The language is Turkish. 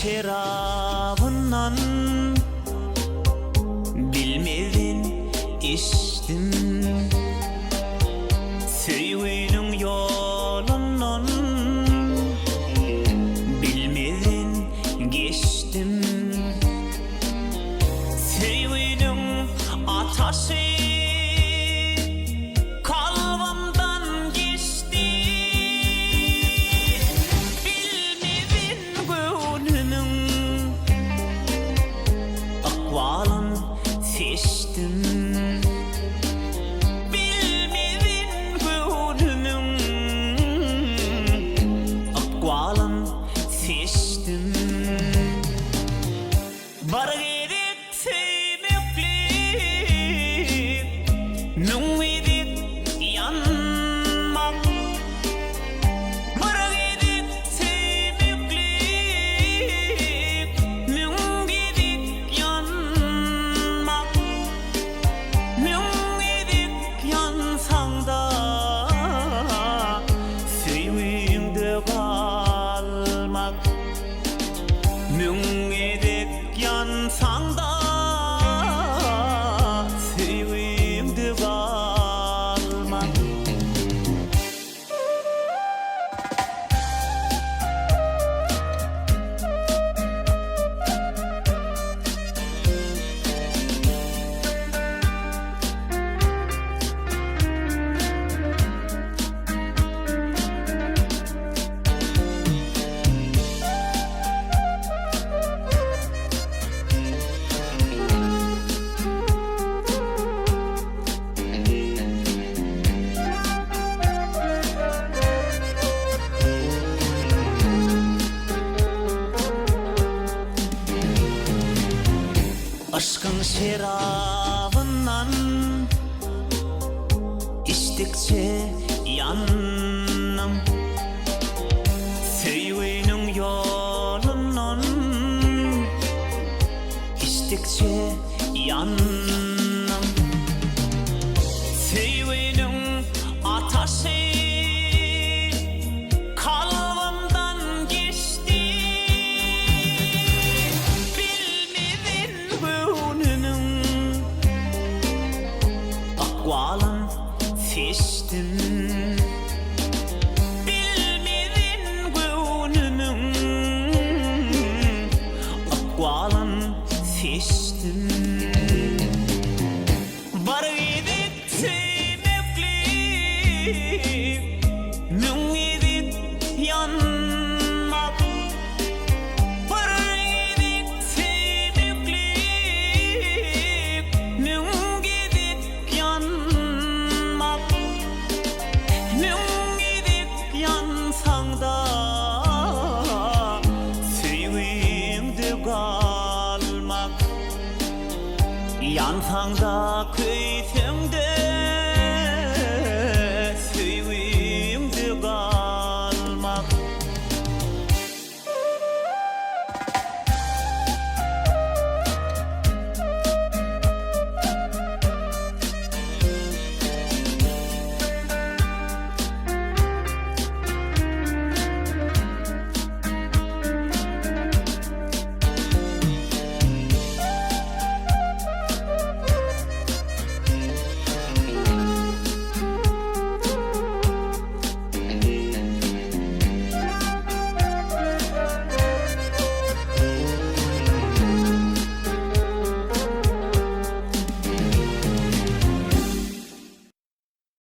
şerabından bilmedin içtim, süyünün yolundan bilmedin geçtim, süyünün ateşi seçtim, bilmedin gönlümün akvalın seçtim. Bara gerek sevmekli, nung edip yanmak. Bara gerek sevmekli, nung edip yanmak. Müng edip yansang da süyüngde kalmak. Müng edip yansang da süyüngde kalmak. Aşkın şerabından içtikçe yandım, süyünün yolundan içtikçe yandım, süyünün ateşi kalbimden geçti. Akvalın seçtim, bilmedin gönlümün akvalın seçtim. Bara edip sevmekli, müng edip yanmak. Bara edip sevmekli, müng edip yanmak. Müng edip yansang da süyüngde kalmak. Yansang da köyse